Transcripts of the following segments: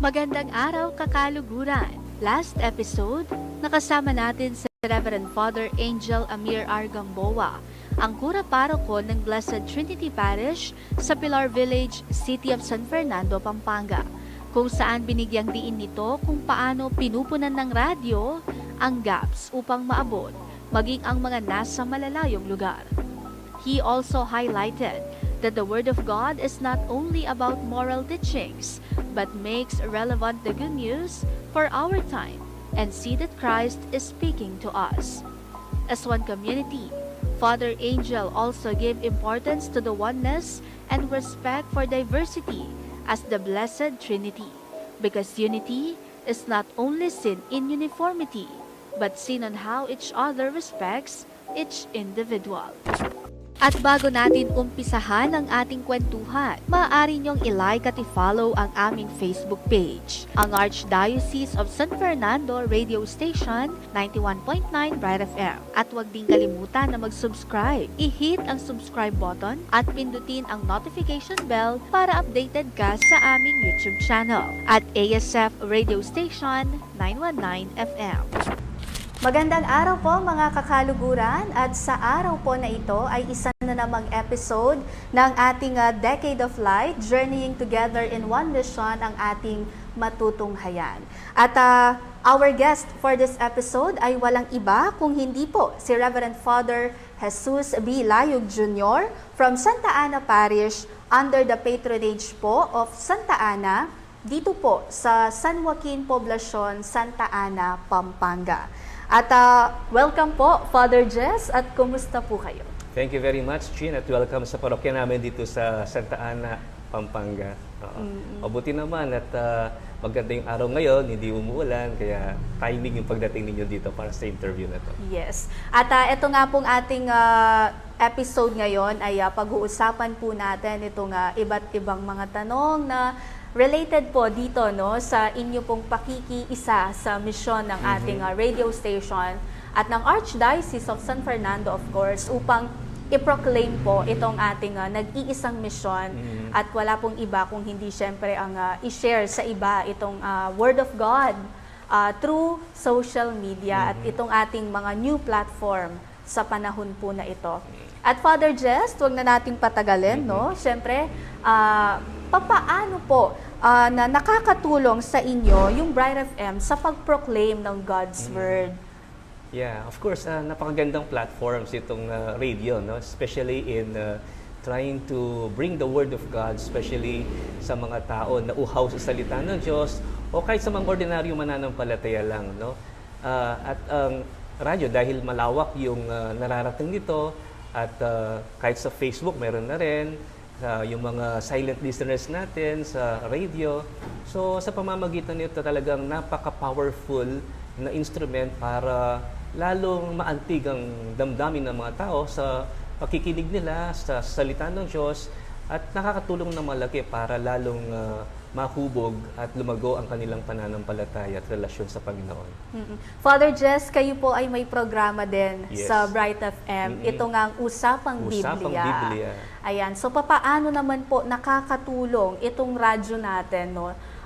Magandang araw, kakaluguran! Last episode, nakasama natin si Reverend Father Angel Amir R. Gamboa, ang kura paroko ng Blessed Trinity Parish sa Pilar Village, City of San Fernando, Pampanga, kung saan binigyang diin nito kung paano pinupunan ng radyo ang gaps upang maabot maging ang mga nasa malalayong lugar. He also highlighted that the Word of God is not only about moral teachings, but makes relevant the good news for our time and see that Christ is speaking to us. As one community, Father Angel also gave importance to the oneness and respect for diversity as the Blessed Trinity, because unity is not only seen in uniformity, but seen on how each other respects each individual. At bago natin umpisahan ang ating kwentuhan, maaari niyong i-like at i-follow ang aming Facebook page, ang Archdiocese of San Fernando Radio Station 91.9 Bright FM. At huwag din kalimutan na mag-subscribe. I-hit ang subscribe button at pindutin ang notification bell para updated ka sa aming YouTube channel at ASF Radio Station 919 FM. Magandang araw po mga kakaluguran, at sa araw po na ito ay isa na namang episode ng ating Decade of Light, Journeying Together in One Mission, ang ating matutunghayan. At our guest for this episode ay walang iba kung hindi po si Reverend Father Jesus B. Layog Jr. from Santa Ana Parish under the patronage po of Santa Ana dito po sa San Joaquin Poblacion, Santa Ana, Pampanga. At welcome po, Father Jess, at kumusta po kayo? Thank you very much, Chin, at welcome sa parokya namin dito sa Santa Ana, Pampanga. Mabuti naman at maganda yung araw ngayon, hindi umuulan, kaya timing yung pagdating ninyo dito para sa interview na to. Yes. At ito nga pong ating episode ngayon ay pag-uusapan po natin itong iba't ibang mga tanong na related po dito sa inyo pong pakikiisa sa misyon ng ating radio station at ng Archdiocese of San Fernando, of course, upang i-proclaim po itong ating nag-iisang misyon at wala pong iba kung hindi syempre ang i-share sa iba itong Word of God through social media at itong ating mga new platform sa panahon po na ito. At Father Jess, huwag na nating patagalin, Syempre, papaano po na nakakatulong sa inyo yung Bright FM sa pag-proclaim ng God's Word? Yeah, of course, napakagandang platforms itong radio, especially in trying to bring the Word of God, especially sa mga tao na uhaw sa salita ng Diyos o kahit sa mga ordinaryong mananampalataya lang. At ang radyo, dahil malawak yung nararating nito, at kahit sa Facebook meron na rin, yung mga silent listeners natin sa radio. So sa pamamagitan nito talagang napaka-powerful na instrument para lalong maantig ang damdamin ng mga tao sa pakikinig nila sa salita ng Diyos at nakakatulong na malaki para lalong mahubog at lumago ang kanilang pananampalataya at relasyon sa Panginoon. Father Jess, kayo po ay may programa din Yes. sa Bright FM. Ito nga ang Usapang Biblia. Ayan. So, papaano naman po nakakatulong itong radyo natin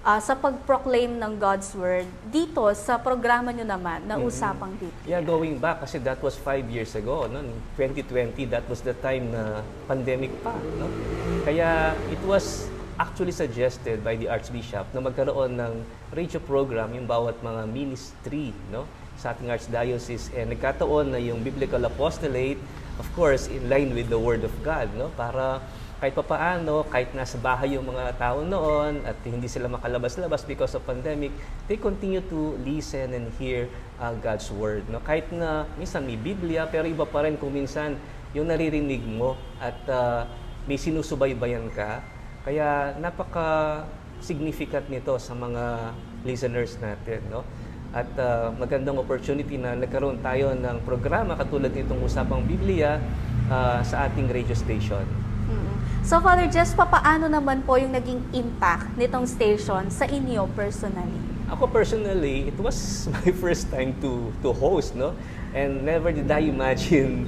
sa pag-proclaim ng God's Word dito sa programa nyo naman na Usapang Biblia? Yeah, going back, kasi that was 5 years ago. In 2020, that was the time na pandemic pa. Kaya it was actually suggested by the Archbishop na magkaroon ng radio program yung bawat mga ministry sa ating Archdiocese. And nagkataon na yung Biblical Apostolate, of course, in line with the Word of God, para kahit papaano, kahit nasa bahay yung mga tao noon at hindi sila makalabas-labas because of pandemic, they continue to listen and hear God's Word. Kahit na minsan may Biblia, pero iba pa rin kung minsan yung naririnig mo at may sinusubaybayan ka. Kaya napaka-significant nito sa mga listeners natin. At magandang opportunity na nagkaroon tayo ng programa katulad nitong Usapang Biblia sa ating radio station. So Father Jess, paano naman po yung naging impact nitong station sa inyo personally? Ako personally, it was my first time to host, and never did I imagine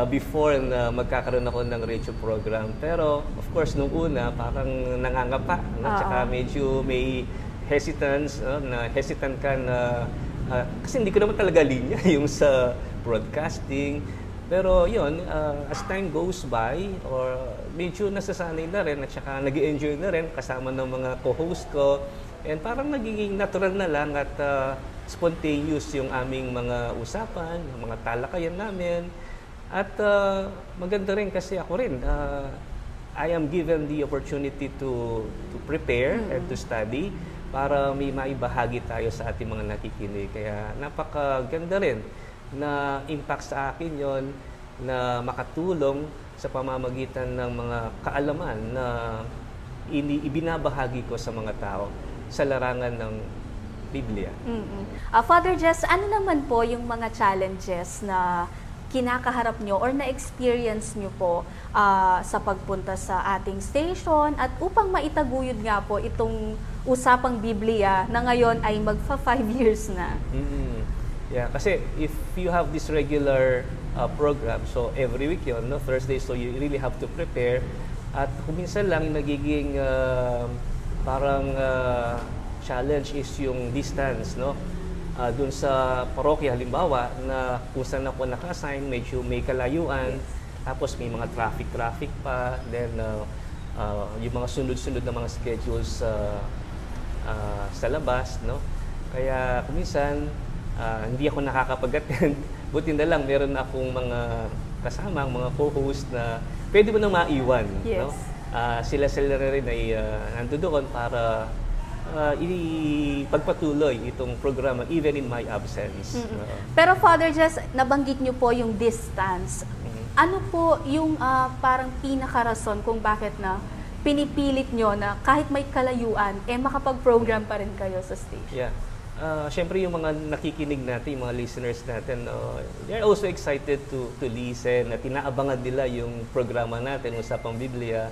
before na magkakaroon ako ng radio program. Pero of course, nung una, parang nangangapa. Tsaka medyo may hesitance, na hesitant ka na kasi hindi ko naman talaga linya yung sa broadcasting. Pero yun, as time goes by, or medyo nasasanay na rin at saka nag-enjoy na rin kasama ng mga co-host ko. And parang nagiging natural na lang at spontaneous yung aming mga usapan, yung mga talakayan namin. At maganda rin kasi ako rin, I am given the opportunity to prepare and to study para may maibahagi tayo sa ating mga nakikinig. Kaya napakaganda rin na impact sa akin yon na makatulong sa pamamagitan ng mga kaalaman na ibinabahagi ko sa mga tao sa larangan ng Biblia. Father Jess, ano naman po yung mga challenges na kinakaharap nyo or na-experience nyo po sa pagpunta sa ating station at upang maitaguyod nga po itong usapang Biblia na ngayon ay magfa 5 years na? Yeah, kasi if you have this regular program, so every week yun, no, Thursday, so you really have to prepare. At kung minsan lang yung nagiging parang challenge is yung distance, no? Doon sa parokya, halimbawa, na kung saan ako naka-assign, medyo may kalayuan, tapos may mga traffic pa, then yung mga sunod-sunod na mga schedules sa labas, no? Kaya kung minsan, hindi ako nakakapag-attend. Buti na lang, meron akong mga kasama, mga co-host na pwede mo nang maiwan. Yes. No? Sila rin ay nando doon para ipagpatuloy itong programa even in my absence. Pero Father Jess, nabanggit nyo po yung distance. Ano po yung parang pinakarason kung bakit na pinipilit nyo na kahit may kalayuan, makapag-program pa rin kayo sa station? Yeah. Siyempre yung mga nakikinig natin, yung mga listeners natin, they're also excited to listen at inaabangan nila yung programa natin, Usapang Biblia.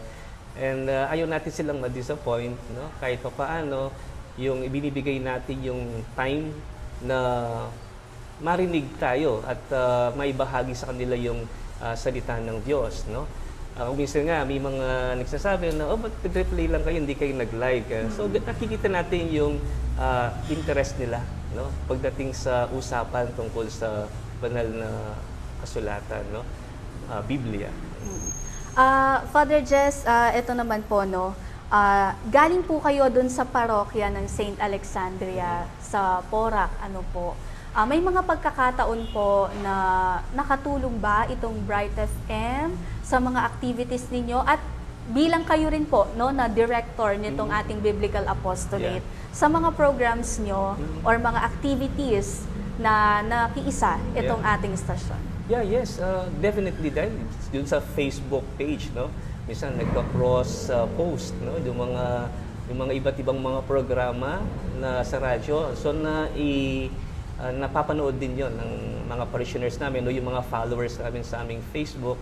And ayaw natin silang ma-disappoint, no? Kahit pa paano, yung ibinibigay natin yung time na marinig tayo at maibahagi sa kanila yung salita ng Diyos, no? Minsan nga, may mga nagsasabi na, ba't replay lang kayo, hindi kayo nag-live. So, nakikita natin yung interest nila, no? Pagdating sa usapan tungkol sa banal na kasulatan, no? Biblia. Father Jess, ito naman po, no? Galing po kayo dun sa parokya ng St. Alexandria sa Porac, ano po? May mga pagkakataon po na nakatulong ba itong Bright FM sa mga activities ninyo at bilang kayo rin po, no, na director nitong ating Biblical Apostolate, sa mga programs nyo or mga activities na nakiisa itong ating stasyon? Yes, definitely dahil dun sa Facebook page, no? Minsan nagka-cross post, no, yung mga iba't ibang mga programa na sa radyo. So napapanood din yon ng mga parishioners namin, no, yung mga followers namin sa aming Facebook.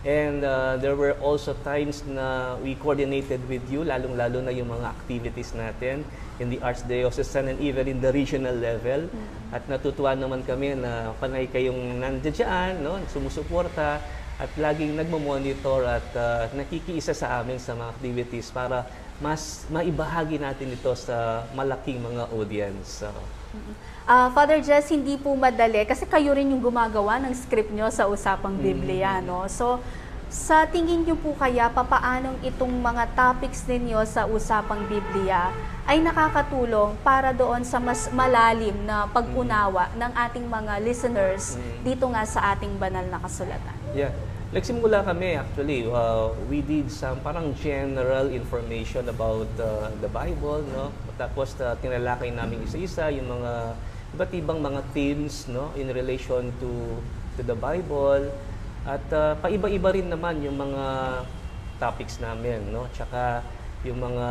And there were also times na we coordinated with you, lalong-lalo na yung mga activities natin in the Archdiocesan and even in the regional level. At natutuwa naman kami na panay kayong nandiyan, no, sumusuporta at laging nagmo-monitor at nakikiisa sa amin sa mga activities para mas maibahagi natin ito sa malaking mga audience. Father Jess, hindi po madali kasi kayo rin yung gumagawa ng script nyo sa Usapang Biblia, no? So, sa tingin nyo po kaya, papaanong itong mga topics ninyo sa Usapang Biblia ay nakakatulong para doon sa mas malalim na pag-unawa ng ating mga listeners dito nga sa ating banal na kasulatan? Yeah. Nagsimula kami actually, we did some parang general information about the Bible, no? Tapos tinalakay namin isa-isa yung mga iba't ibang mga themes, no, in relation to the Bible. At paiba-iba rin naman yung mga topics namin, no? Tsaka yung mga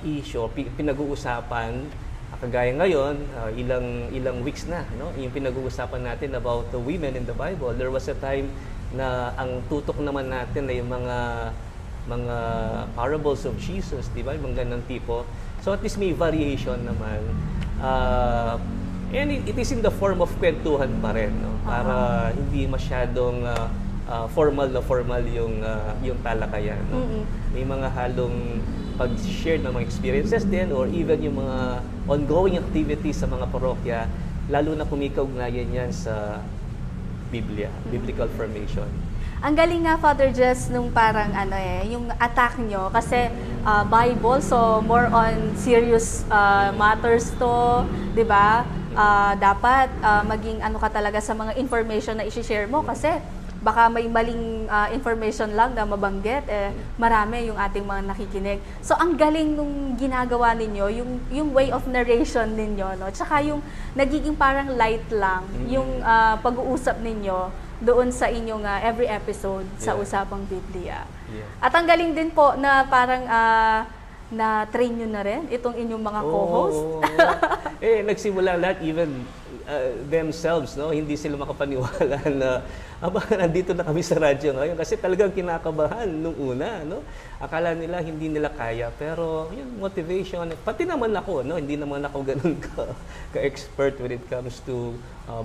issue, pinag-uusapan. Kagaya ngayon, ilang weeks na, no? Yung pinag-uusapan natin about the women in the Bible. There was a time na ang tutok naman natin ay yung mga parables of Jesus, di ba? Yung mga ganang tipo. So at least may variation naman. And it is in the form of kwentuhan pa rin, no? Para hindi masyadong formal yung talakayan, no? May mga halong pag-share ng mga experiences din or even yung mga ongoing activities sa mga parokya, lalo na kumikaugnayan yan sa Biblia, biblical formation. Ang galing nga, Father Jess, nung parang yung attack nyo, kasi Bible, so more on serious matters to, di ba? Dapat maging ka talaga sa mga information na isi-share mo kasi baka may maling information lang na mabanggit, marami yung ating mga nakikinig. So, ang galing nung ginagawa ninyo, yung way of narration ninyo, no? Tsaka yung nagiging parang light lang, yung pag-uusap ninyo doon sa inyong every episode sa Usapang Biblia. At ang galing din po na parang na-train nyo na rin itong inyong mga co-host. Nagsimula lahat, even themselves, no? Hindi sila makapaniwala na nandito na kami sa radyo ngayon kasi talagang kinakabahan nung una, no? Akala nila hindi nila kaya, pero yung motivation, pati naman ako, no? Hindi naman ako ganun ka-expert when it comes to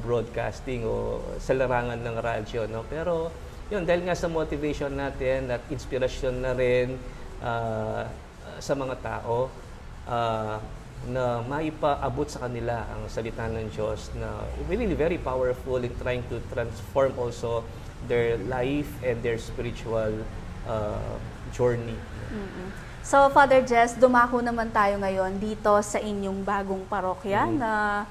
broadcasting o sa larangan ng radyo, no? Pero yun, dahil nga sa motivation natin at inspirasyon na rin sa mga tao, na maipaabot sa kanila ang salita ng Diyos na really very powerful in trying to transform also their life and their spiritual journey. So, Father Jess, dumako naman tayo ngayon dito sa inyong bagong parokya na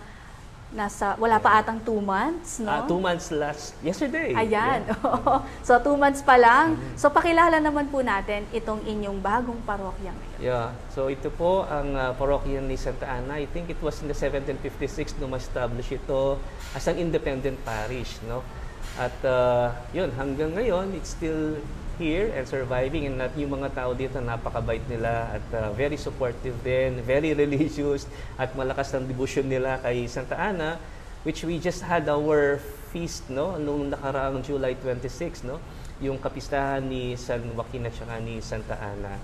wala pa atang 2 months, no? 2 months yesterday. Ayan. Yeah. So, 2 months pa lang. So, pakilala naman po natin itong inyong bagong parokya ngayon. Yeah. So, ito po ang parokya ni Santa Ana. I think it was in the 1756 nung ma-establish ito as an independent parish, no? At yun, hanggang ngayon, it's still here and surviving, and yung mga tao dito napakabait nila at very supportive din, very religious at malakas ang devotion nila kay Santa Ana, which we just had our feast, no, nung nakaraang July 26, no, yung kapistahan ni San Joaquin at saka ni Santa Ana.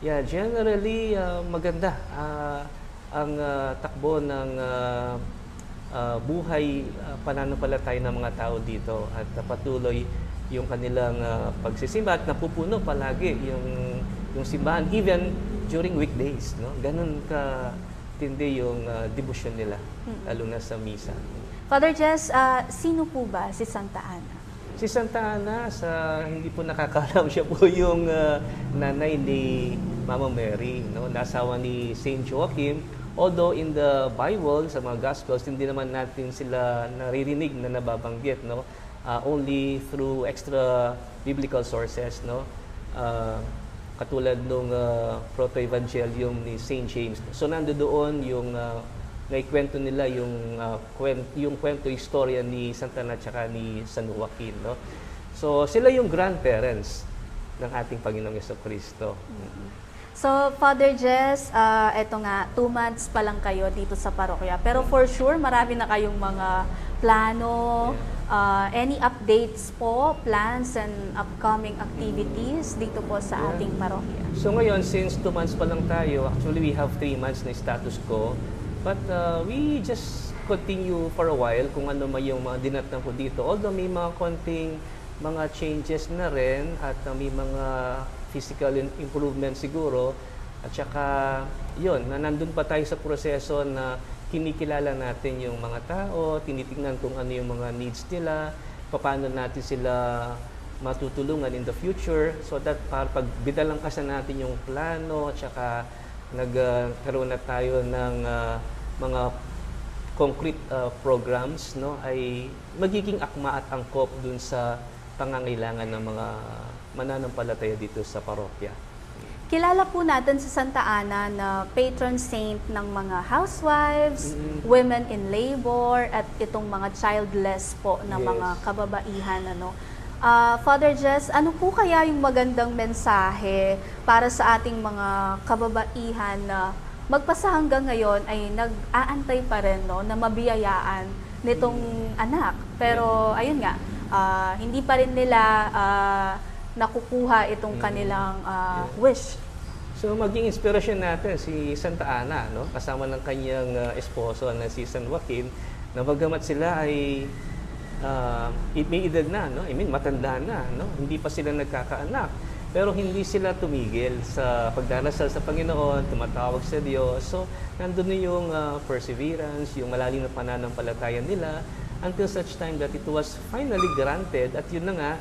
Generally maganda ang takbo ng buhay pananampalataya ng mga tao dito at patuloy yung kanilang pagsisimba at napupuno palagi yung simbahan even during weekdays, no? Ganun ka tindi yung devotion nila, lalo na sa misa. Father Jess, sino po ba si Santa Ana? Si Santa Ana, hindi po nakakalam, siya po yung nanay ni Mama Mary, no? Nasawa ni Saint Joachim. Although in the Bible, sa mga Gospels, hindi naman natin sila naririnig na nababanggit, no? Only through extra biblical sources, no? Katulad nung proto-evangelium ni Saint James. So nandoon yung naikwento nila yung kwento istorya ni Santa Ana at ni San Joaquin, no? So sila yung grandparents ng ating Panginoong Jesucristo. So, Father Jess, eto nga, 2 months pa lang kayo dito sa parokya. Pero for sure, marami na kayong mga plano, any updates po, plans and upcoming activities dito po sa ating parokya? So ngayon, since 2 months pa lang tayo, actually we have 3 months na status quo. But we just continue for a while kung ano man yung mga dinatnan ko dito. Although may mga konting mga changes na rin at may mga physical improvement siguro. At saka, yun, nandun pa tayo sa proseso na kinikilala natin yung mga tao, tinitingnan kung ano yung mga needs nila, paano natin sila matutulungan in the future, so that para pag bidalangkasan natin yung plano, at saka nagkaroon na tayo ng mga concrete programs, no, ay magiging akma at angkop dun sa pangangailangan ng mga mananampalataya dito sa parokya. Kilala po natin sa Santa Ana na patron saint ng mga housewives, women in labor, at itong mga childless po na mga kababaihan. Father Jess, ano po kaya yung magandang mensahe para sa ating mga kababaihan na magpasa hanggang ngayon ay nag-aantay pa rin, no, na mabiyayaan nitong anak? Pero ayun nga, hindi pa rin nila nakukuha itong kanilang wish. So maging inspirasyon natin si Santa Ana, no, kasama ng kanyang esposo na si San Joaquin, na bagamat sila ay may edad na, no, I mean matanda na, no, hindi pa sila nagkakaanak, Pero hindi sila tumigil sa pagdarasal sa Panginoon, tumatawag sa Diyos. So, nandun na yung perseverance, yung malalim na pananampalataya nila until such time that it was finally granted. At yun na nga,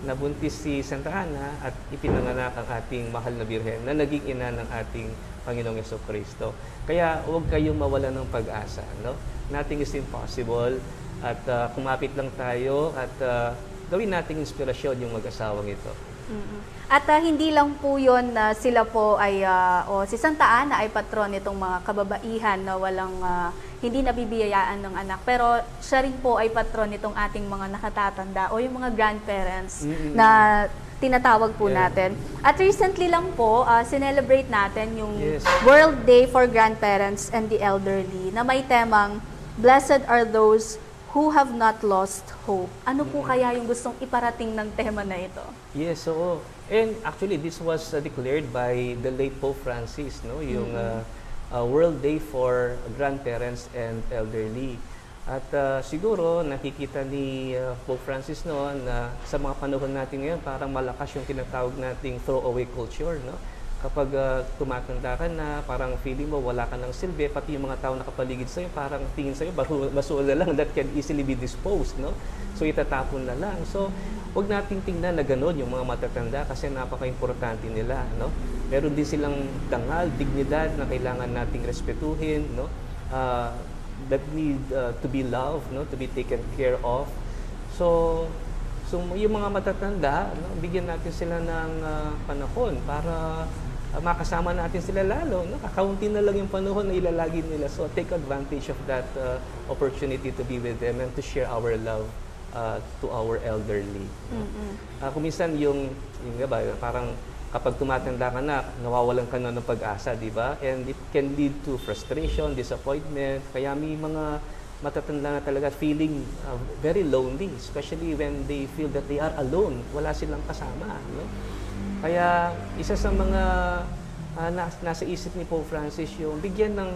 nabuntis si Santa Ana at ipinanganak ang ating mahal na Birhen na naging ina ng ating Panginoong Jesucristo. Kaya huwag kayong mawala ng pag-asa. No? Nothing is impossible. At kumapit lang tayo at gawin nating inspirasyon yung mag-asawang ito. At hindi lang po yun na sila po ay, o si Santa Ana ay patron nitong mga kababaihan na walang, hindi nabibiyayaan ng anak. Pero siya rin po ay patron nitong ating mga nakatatanda o yung mga grandparents na tinatawag po natin. At recently lang po, sinelebrate natin yung World Day for Grandparents and the Elderly na may temang, Blessed are those who have not lost hope. Ano po kaya yung gustong iparating ng tema na ito? Yes, oo. And actually, this was declared by the late Pope Francis, no? Yung World Day for Grandparents and Elderly. At siguro, nakikita ni Pope Francis noon na sa mga panahon natin ngayon, parang malakas yung tinatawag nating throwaway culture, no? Kapag tumatanda ka na, parang feeling mo wala ka ng silbi, pati yung mga tao nakapaligid sa'yo, parang tingin sa'yo, basura lang that can easily be disposed, no? So itatapon na lang. So, huwag nating tingnan na gano'n yung mga matatanda kasi napaka-importante nila, no? Meron din silang dangal, dignidad na kailangan nating respetuhin, no? That need to be loved, no? To be taken care of. So yung mga matatanda, no? Bigyan natin sila ng panahon para makasama natin sila lalo. No? Kakaunti na lang yung panahon na ilalagin nila. So take advantage of that opportunity to be with them and to share our love to our elderly. Kung minsan yung ba, parang kapag tumatanda ka na, nawawalan ka na ng pag-asa, di ba? And it can lead to frustration, disappointment. Kaya may mga matatanda na talaga feeling very lonely, especially when they feel that they are alone. Wala silang kasama. No? Kaya isa sa mga nasa isip ni Pope Francis yung bigyan ng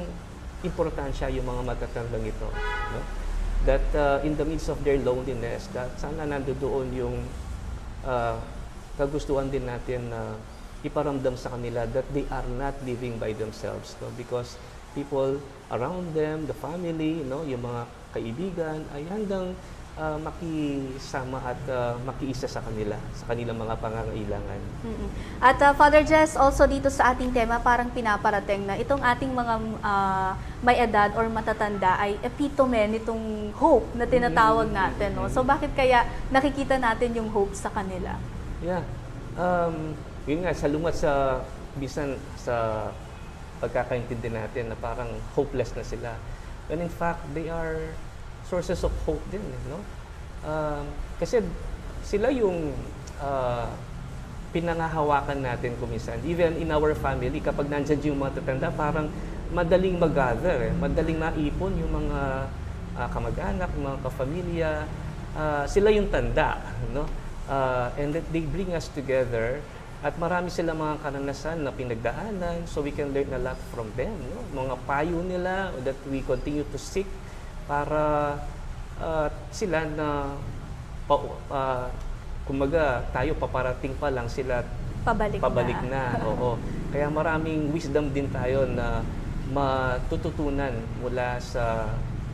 importansya yung mga matatandang ito. No? That in the midst of their loneliness, that sana nandoon yung kagustuhan din natin na iparamdam sa kanila that they are not living by themselves. No? Because people around them, the family, no, yung mga kaibigan ay handang makisama at makiisa sa kanila, sa kanilang mga pangangailangan. At Father Jess, also dito sa ating tema, parang pinaparating na itong ating mga may edad or matatanda ay epitome nitong hope na tinatawag natin. No? So bakit kaya nakikita natin yung hope sa kanila? Yeah. Yun nga, salungat sa bisan sa pagkakaintindi natin na parang hopeless na sila. When in fact, they are sources of hope din, no? Kasi sila yung pinangahawakan natin kuminsan. Even in our family, kapag nandyan yung mga tatanda, parang madaling mag-gather, madaling maipon yung mga kamag-anak, mga kafamilya. Sila yung tanda, no? And that they bring us together. At marami silang mga karanasan na pinagdaanan, so we can learn a lot from them. No? Mga payo nila that we continue to seek para sila na, kumbaga, tayo paparating pa lang sila pabalik na. Oo. Kaya maraming wisdom din tayo na matututunan mula sa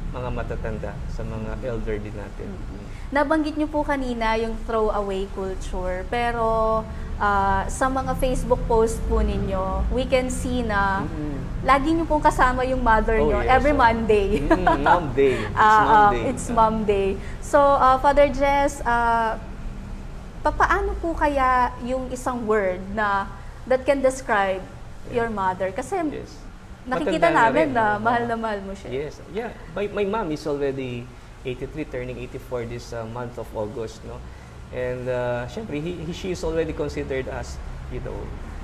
mga matatanda, sa mga elder din natin. Nabanggit niyo po kanina yung throwaway culture, pero sa mga Facebook post po ninyo, we can see na lagi niyo pong kasama yung mother niyo every Monday. Mom Day. It's Mom Day. So, Father Jess, papaano po kaya yung isang word na that can describe your mother? Kasi nakikita namin na mahal mo siya. Yes. Yeah. My mom is already 83, turning 84 this month of August, no? And syempre, she is already considered as,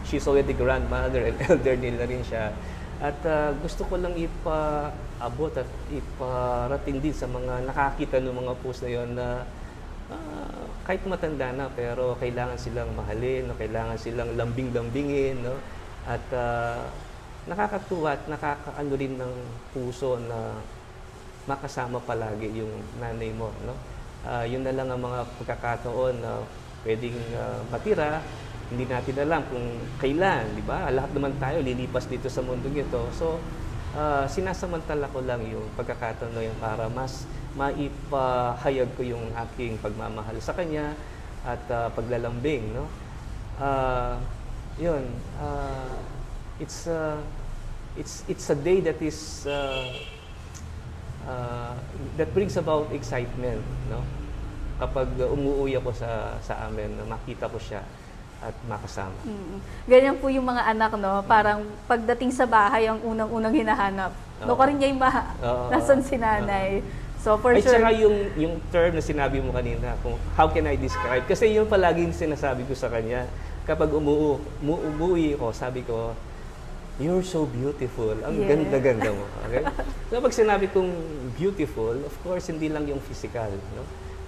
she's already grandmother and elderly na rin siya. At gusto ko lang ipaabot at iparating din sa mga nakakita ng mga post na yon na kahit matanda na, pero kailangan silang mahalin, no? Kailangan silang lambing-lambingin, no? At nakakatuwa at nakakaano rin ng puso na makasama palagi yung nanay mo, no? Yun na lang ang mga pagkakataon na pwedeng matira hindi natin alam kung kailan, di ba? Lahat naman tayo lilipas dito sa mundong ito. So, sinasamantala ko lang yung pagkakataon na yun para mas maipahayag ko yung aking pagmamahal sa kanya at paglalambing, no? Yun, it's a day that is that brings about excitement, no? Kapag umuwi ako sa amin, makita ko siya at makasama. Ganyan po yung mga anak, no? Parang pagdating sa bahay, ang unang-unang hinahanap. No, ka rin niya yung nasan si nanay. So, for Ay, sure. tsaka yung term na sinabi mo kanina, kung how can I describe? Kasi yun palaging sinasabi ko sa kanya. Kapag umuwi ako, sabi ko, you're so beautiful. Ang ganda-ganda mo. Okay? So, pag sinabi kong beautiful, of course, hindi lang yung physical, no?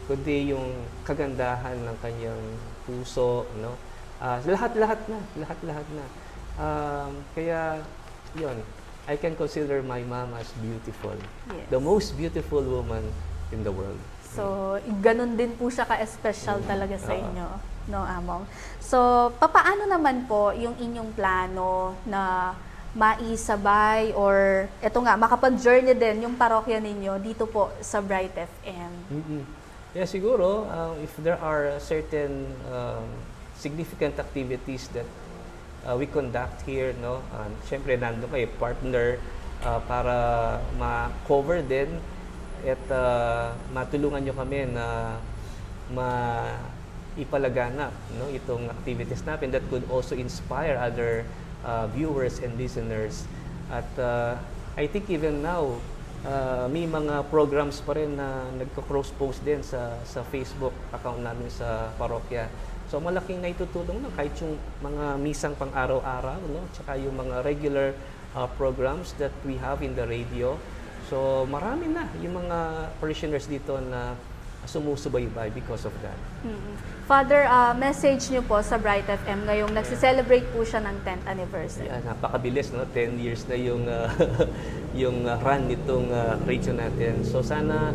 Kundi yung kagandahan ng kanyang puso, no? Lahat-lahat na. Kaya, yun, I can consider my mom as beautiful. Yes. The most beautiful woman in the world. So, ganun din po siya ka-special talaga sa inyo, no, Among? So, papaano naman po yung inyong plano na maisabay or eto nga, makapag-journey din yung parokya ninyo dito po sa Bright FM? Yeah, siguro, if there are certain significant activities that we conduct here, no? Siyempre, nandun kayo, partner, para ma-cover din at matulungan nyo kami na ipalaganap, no? Itong activities natin that could also inspire other viewers and listeners. At I think even now, may mga programs pa rin na nagko-cross-post din sa Facebook account namin sa parokya. So malaking naitutulong na kahit yung mga misang pang-araw-araw, no? Tsaka yung mga regular programs that we have in the radio. So marami na yung mga parishioners dito na sumusubaybay because of that. Father, message niyo po sa Bright FM ngayong nagse-celebrate po siya ng 10th anniversary. Yeah, napakabilis, no? 10 years na yung yung run nitong radio natin. So sana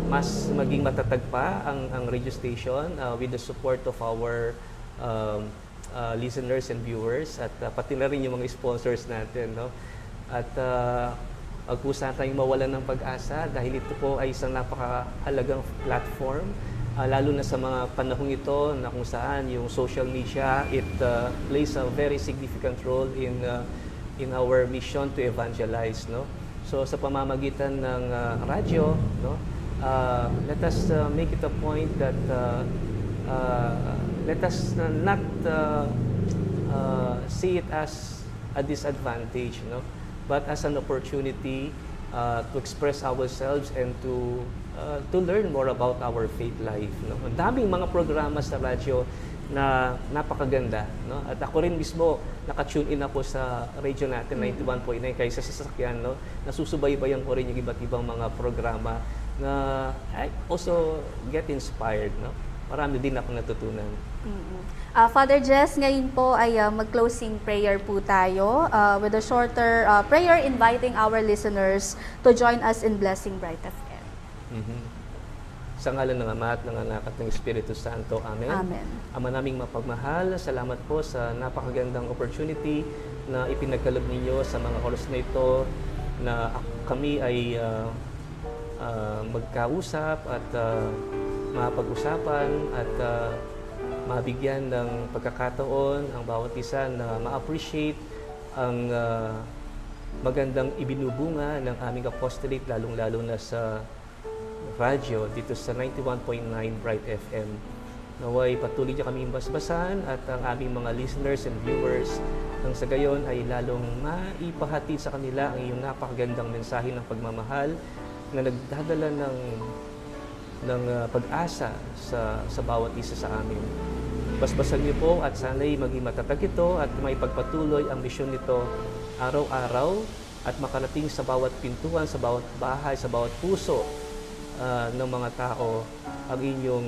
mas maging matatag pa ang radio station with the support of our listeners and viewers at pati na rin yung mga sponsors natin, no? At wag po sana tayong mawalan ng pag-asa dahil ito po ay isang napakahalagang platform, lalo na sa mga panahong ito na kung saan yung social media, it plays a very significant role in our mission to evangelize, no? So sa pamamagitan ng radyo, no, let us make it a point that let us not see it as a disadvantage, no, but as an opportunity to express ourselves and to learn more about our faith life, no? Ang daming mga programa sa radyo na napakaganda, no? At ako rin mismo naka-tune in ako sa radio natin 91.9 kaysa sa sasakyan, no? Nasusubaybayan ko rin yung iba't ibang mga programa na I also get inspired, no? Marami din ako natutunan. Father Jess, ngayon po ay mag-closing prayer po tayo with a shorter prayer inviting our listeners to join us in blessing Bright FM. Sa ngalan ng Ama at ng Anak at ng Espiritu Santo. Amen. Amen. Ama naming mapagmahal, salamat po sa napakagandang opportunity na ipinagkaloob ninyo sa mga oras na ito na kami ay magkausap at mapag-usapan at mabigyan ng pagkakataon ang bawat isa na ma-appreciate ang magandang ibinubunga ng aming apostolate, lalong-lalo na sa radyo dito sa 91.9 Bright FM. Naway patuloy niya kami basbasan at ang aming mga listeners and viewers nang sa gayon ay lalong maipahatid sa kanila ang iyong napakagandang mensahe ng pagmamahal na nagdadala ng pag-asa sa bawat isa sa amin. Basbasan niyo po at sana'y maging matatag ito at may pagpatuloy ang misyon nito araw-araw at makarating sa bawat pintuan, sa bawat bahay, sa bawat puso ng mga tao ang inyong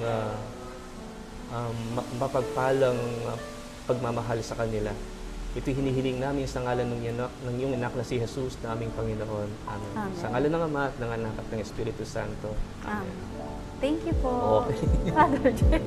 mapagpalang pagmamahal sa kanila. Ito hinihiling namin sa ngalan ng iyong anak na si Jesus na aming Panginoon. Amen. Amen. Sa ngalan ng Ama at ng Anak at ng Espiritu Santo. Amen. Thank you po, Okay. Father Jess.